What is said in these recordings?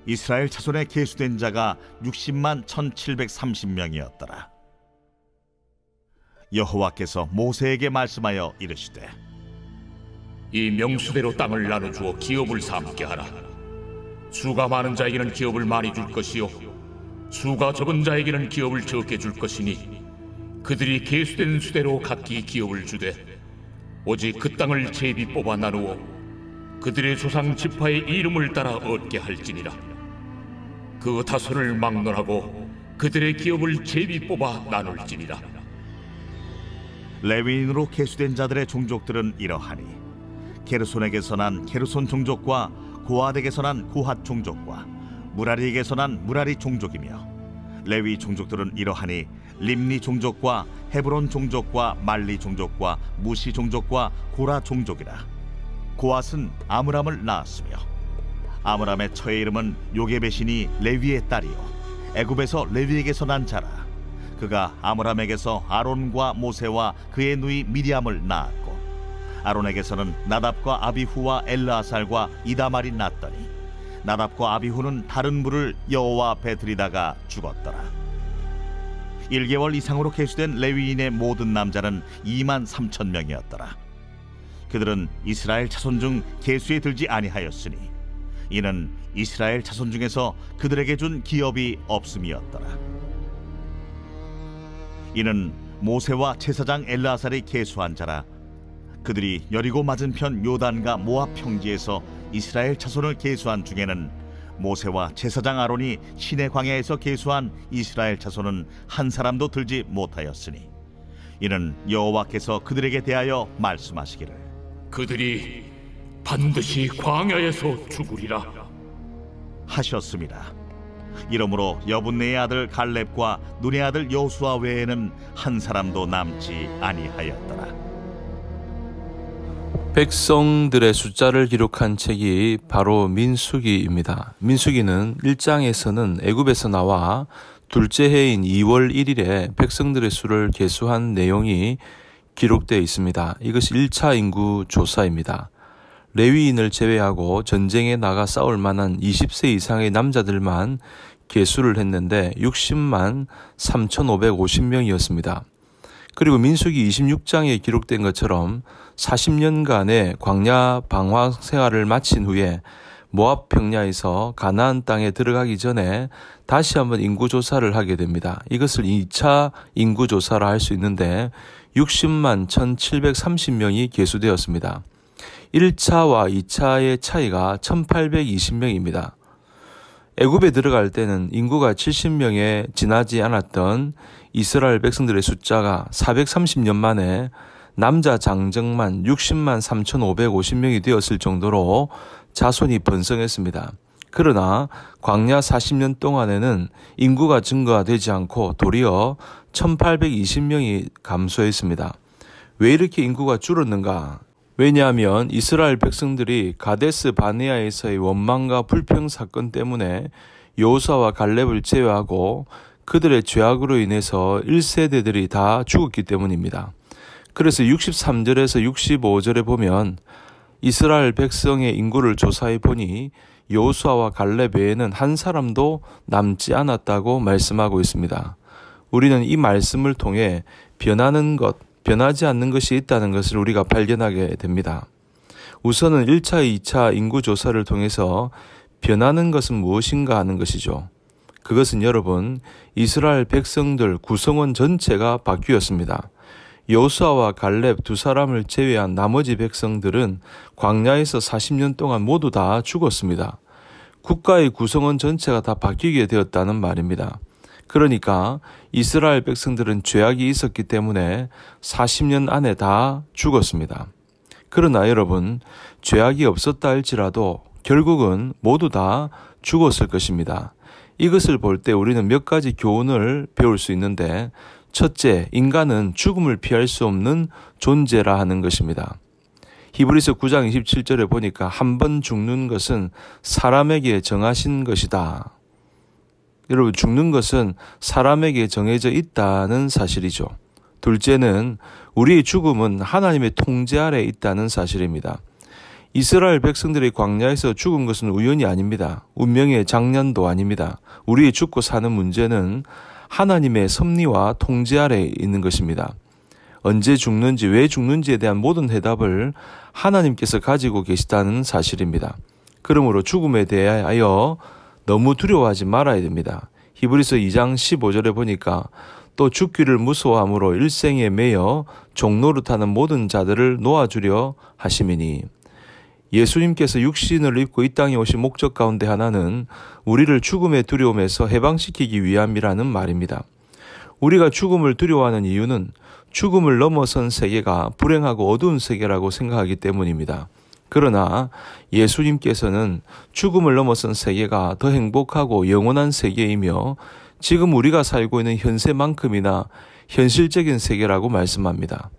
이스라엘 자손에 계수된 자가 60만 1730명이었더라. 여호와께서 모세에게 말씀하여 이르시되 이 명수대로 땅을 나눠주어 기업을 삼게 하라. 수가 많은 자에게는 기업을 많이 줄 것이요 수가 적은 자에게는 기업을 적게 줄 것이니 그들이 계수된 수대로 각기 기업을 주되 오직 그 땅을 제비 뽑아 나누어 그들의 조상 지파의 이름을 따라 얻게 할지니라. 그 다소를 막론하고 그들의 기업을 제비 뽑아 나눌지니라. 레위인으로 계수된 자들의 종족들은 이러하니 게르손에게서 난 게르손 종족과 고핫에게서 난 고핫 종족과 무라리에게서 난 무라리 종족이며 레위 종족들은 이러하니 림니 종족과 헤브론 종족과 말리 종족과 무시 종족과 고라 종족이라. 고핫은 아므람을 낳았으며 아므람의 처의 이름은 요게벳이니 레위의 딸이요 애굽에서 레위에게서 난 자라. 그가 아므람에게서 아론과 모세와 그의 누이 미리암을 낳았고 아론에게서는 나답과 아비후와 엘르아살과 이다말이 낳았더니 나답과 아비후는 다른 불을 여호와 앞에 들이다가 죽었더라. 1개월 이상으로 계수된 레위인의 모든 남자는 2만 3천 명이었더라. 그들은 이스라엘 자손 중 계수에 들지 아니하였으니 이는 이스라엘 자손 중에서 그들에게 준 기업이 없음이었더라. 이는 모세와 제사장 엘르아살이 계수한 자라. 그들이 여리고 맞은편 요단과 모압 평지에서 이스라엘 자손을 계수한 중에는 모세와 제사장 아론이 시내 광야에서 계수한 이스라엘 자손은 한 사람도 들지 못하였으니 이는 여호와께서 그들에게 대하여 말씀하시기를 그들이 반드시 광야에서 죽으리라 하셨습니다. 이러므로 여분네의 아들 갈렙과 눈의 아들 여호수아 외에는 한 사람도 남지 아니하였더라. 백성들의 숫자를 기록한 책이 바로 민수기입니다. 민수기는 1장에서는 애굽에서 나와 둘째 해인 2월 1일에 백성들의 수를 계수한 내용이 기록되어 있습니다. 이것이 1차 인구 조사입니다. 레위인을 제외하고 전쟁에 나가 싸울 만한 20세 이상의 남자들만 계수를 했는데 60만 3,550명이었습니다. 그리고 민수기 26장에 기록된 것처럼 40년간의 광야 방황 생활을 마친 후에 모압 평야에서 가나안 땅에 들어가기 전에 다시 한번 인구조사를 하게 됩니다. 이것을 2차 인구조사라 할 수 있는데 60만 1,730명이 계수되었습니다. 1차와 2차의 차이가 1,820명입니다. 애굽에 들어갈 때는 인구가 70명에 지나지 않았던 이스라엘 백성들의 숫자가 430년 만에 남자 장정만 60만 3,550명이 되었을 정도로 자손이 번성했습니다. 그러나 광야 40년 동안에는 인구가 증가되지 않고 도리어 1,820명이 감소했습니다. 왜 이렇게 인구가 줄었는가? 왜냐하면 이스라엘 백성들이 가데스 바네아에서의 원망과 불평 사건 때문에 여호수아와 갈렙을 제외하고 그들의 죄악으로 인해서 1세대들이 다 죽었기 때문입니다. 그래서 63절에서 65절에 보면 이스라엘 백성의 인구를 조사해 보니 여호수아와 갈렙 외에는 한 사람도 남지 않았다고 말씀하고 있습니다. 우리는 이 말씀을 통해 변하는 것, 변하지 않는 것이 있다는 것을 우리가 발견하게 됩니다. 우선은 1차, 2차 인구조사를 통해서 변하는 것은 무엇인가 하는 것이죠. 그것은 여러분, 이스라엘 백성들 구성원 전체가 바뀌었습니다. 여호수아와 갈렙 두 사람을 제외한 나머지 백성들은 광야에서 40년 동안 모두 다 죽었습니다. 국가의 구성원 전체가 다 바뀌게 되었다는 말입니다. 그러니까 이스라엘 백성들은 죄악이 있었기 때문에 40년 안에 다 죽었습니다. 그러나 여러분, 죄악이 없었다 할지라도 결국은 모두 다 죽었을 것입니다. 이것을 볼 때 우리는 몇 가지 교훈을 배울 수 있는데, 첫째, 인간은 죽음을 피할 수 없는 존재라 하는 것입니다. 히브리서 9장 27절에 보니까 한 번 죽는 것은 사람에게 정하신 것이다. 여러분, 죽는 것은 사람에게 정해져 있다는 사실이죠. 둘째는 우리의 죽음은 하나님의 통제 아래 있다는 사실입니다. 이스라엘 백성들의 광야에서 죽은 것은 우연이 아닙니다. 운명의 장난도 아닙니다. 우리의 죽고 사는 문제는 하나님의 섭리와 통제 아래에 있는 것입니다. 언제 죽는지, 왜 죽는지에 대한 모든 해답을 하나님께서 가지고 계시다는 사실입니다. 그러므로 죽음에 대하여 너무 두려워하지 말아야 됩니다. 히브리서 2장 15절에 보니까 또 죽기를 무서워함으로 일생에 매여 종노릇하는 모든 자들을 놓아주려 하심이니. 예수님께서 육신을 입고 이 땅에 오신 목적 가운데 하나는 우리를 죽음의 두려움에서 해방시키기 위함이라는 말입니다. 우리가 죽음을 두려워하는 이유는 죽음을 넘어선 세계가 불행하고 어두운 세계라고 생각하기 때문입니다. 그러나 예수님께서는 죽음을 넘어선 세계가 더 행복하고 영원한 세계이며 지금 우리가 살고 있는 현세만큼이나 현실적인 세계라고 말씀합니다.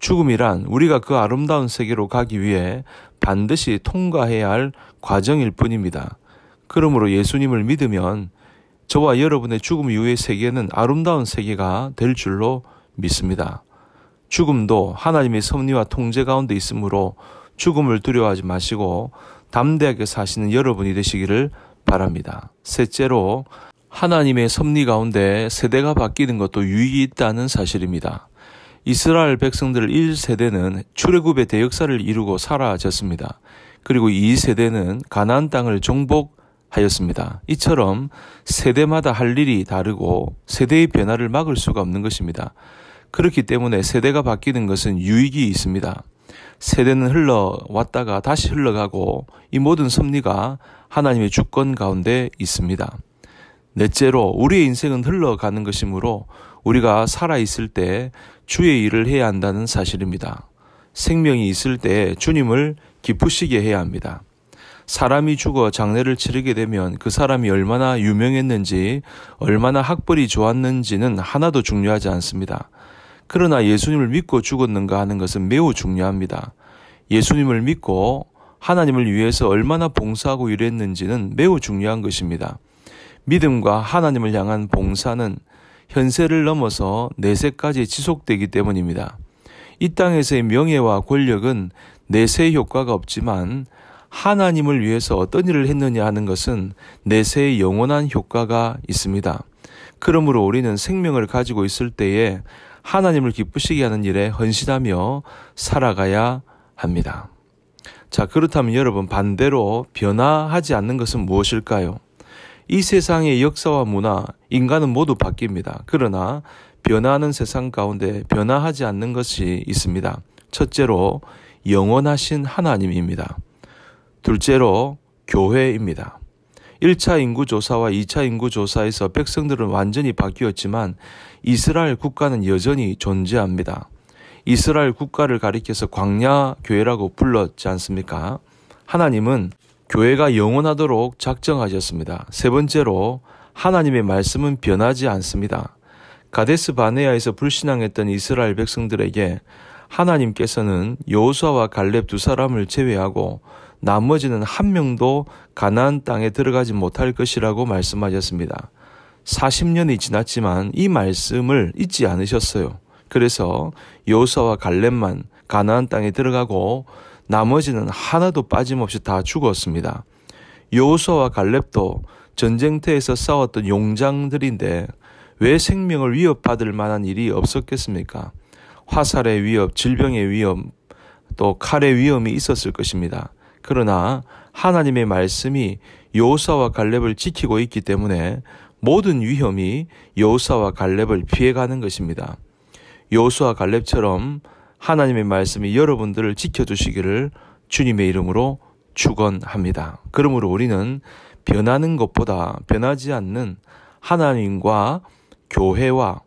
죽음이란 우리가 그 아름다운 세계로 가기 위해 반드시 통과해야 할 과정일 뿐입니다. 그러므로 예수님을 믿으면 저와 여러분의 죽음 이후의 세계는 아름다운 세계가 될 줄로 믿습니다. 죽음도 하나님의 섭리와 통제 가운데 있으므로 죽음을 두려워하지 마시고 담대하게 사시는 여러분이 되시기를 바랍니다. 셋째로, 하나님의 섭리 가운데 세대가 바뀌는 것도 유익이 있다는 사실입니다. 이스라엘 백성들 1세대는 출애굽의 대역사를 이루고 사라졌습니다. 그리고 2세대는 가나안 땅을 정복하였습니다. 이처럼 세대마다 할 일이 다르고 세대의 변화를 막을 수가 없는 것입니다. 그렇기 때문에 세대가 바뀌는 것은 유익이 있습니다. 세대는 흘러왔다가 다시 흘러가고 이 모든 섭리가 하나님의 주권 가운데 있습니다. 넷째로, 우리의 인생은 흘러가는 것이므로 우리가 살아있을 때 주의 일을 해야 한다는 사실입니다. 생명이 있을 때 주님을 기쁘시게 해야 합니다. 사람이 죽어 장례를 치르게 되면 그 사람이 얼마나 유명했는지, 얼마나 학벌이 좋았는지는 하나도 중요하지 않습니다. 그러나 예수님을 믿고 죽었는가 하는 것은 매우 중요합니다. 예수님을 믿고 하나님을 위해서 얼마나 봉사하고 일했는지는 매우 중요한 것입니다. 믿음과 하나님을 향한 봉사는 현세를 넘어서 내세까지 지속되기 때문입니다. 이 땅에서의 명예와 권력은 내세의 효과가 없지만 하나님을 위해서 어떤 일을 했느냐 하는 것은 내세의 영원한 효과가 있습니다. 그러므로 우리는 생명을 가지고 있을 때에 하나님을 기쁘시게 하는 일에 헌신하며 살아가야 합니다. 자, 그렇다면 여러분, 반대로 변화하지 않는 것은 무엇일까요? 이 세상의 역사와 문화, 인간은 모두 바뀝니다. 그러나 변화하는 세상 가운데 변화하지 않는 것이 있습니다. 첫째로, 영원하신 하나님입니다. 둘째로, 교회입니다. 1차 인구조사와 2차 인구조사에서 백성들은 완전히 바뀌었지만 이스라엘 국가는 여전히 존재합니다. 이스라엘 국가를 가리켜서 광야교회라고 불렀지 않습니까? 하나님은 교회가 영원하도록 작정하셨습니다. 세 번째로, 하나님의 말씀은 변하지 않습니다. 가데스 바네아에서 불신앙했던 이스라엘 백성들에게 하나님께서는 여호수아와 갈렙 두 사람을 제외하고 나머지는 한 명도 가나안 땅에 들어가지 못할 것이라고 말씀하셨습니다. 40년이 지났지만 이 말씀을 잊지 않으셨어요. 그래서 여호수아와 갈렙만 가나안 땅에 들어가고 나머지는 하나도 빠짐없이 다 죽었습니다. 여호수아와 갈렙도 전쟁터에서 싸웠던 용장들인데 왜 생명을 위협받을 만한 일이 없었겠습니까? 화살의 위협, 질병의 위험, 또 칼의 위험이 있었을 것입니다. 그러나 하나님의 말씀이 여호수아와 갈렙을 지키고 있기 때문에 모든 위험이 여호수아와 갈렙을 피해가는 것입니다. 여호수아 갈렙처럼 하나님의 말씀이 여러분들을 지켜주시기를 주님의 이름으로 축원합니다. 그러므로 우리는 변하는 것보다 변하지 않는 하나님과 교회와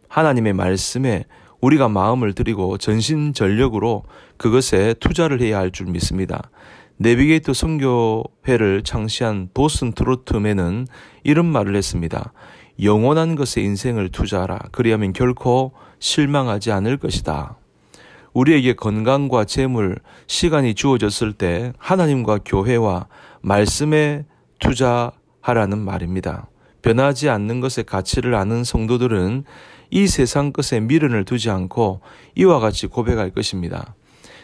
하나님의 말씀에 우리가 마음을 들이고 전심전력으로 그것에 투자를 해야 할 줄 믿습니다. 내비게이터 선교회를 창시한 도슨 트로트맨은 이런 말을 했습니다. 영원한 것에 인생을 투자하라. 그리하면 결코 실망하지 않을 것이다. 우리에게 건강과 재물, 시간이 주어졌을 때 하나님과 교회와 말씀에 투자하라는 말입니다. 변하지 않는 것의 가치를 아는 성도들은 이 세상 것에 미련을 두지 않고 이와 같이 고백할 것입니다.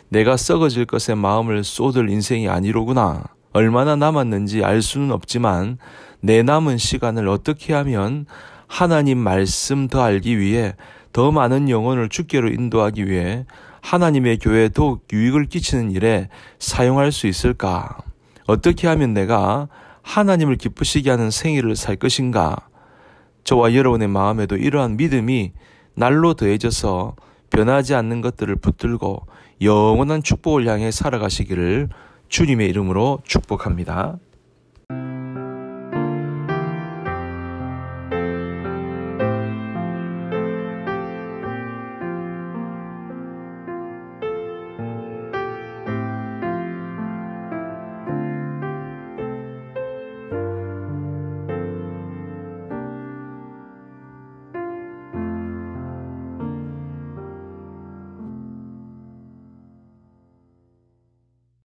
내가 썩어질 것에 마음을 쏟을 인생이 아니로구나. 얼마나 남았는지 알 수는 없지만 내 남은 시간을 어떻게 하면 하나님 말씀 더 알기 위해 더 많은 영혼을 주께로 인도하기 위해 하나님의 교회에 더욱 유익을 끼치는 일에 사용할 수 있을까? 어떻게 하면 내가 하나님을 기쁘시게 하는 생일을 살 것인가? 저와 여러분의 마음에도 이러한 믿음이 날로 더해져서 변하지 않는 것들을 붙들고 영원한 축복을 향해 살아가시기를 주님의 이름으로 축복합니다.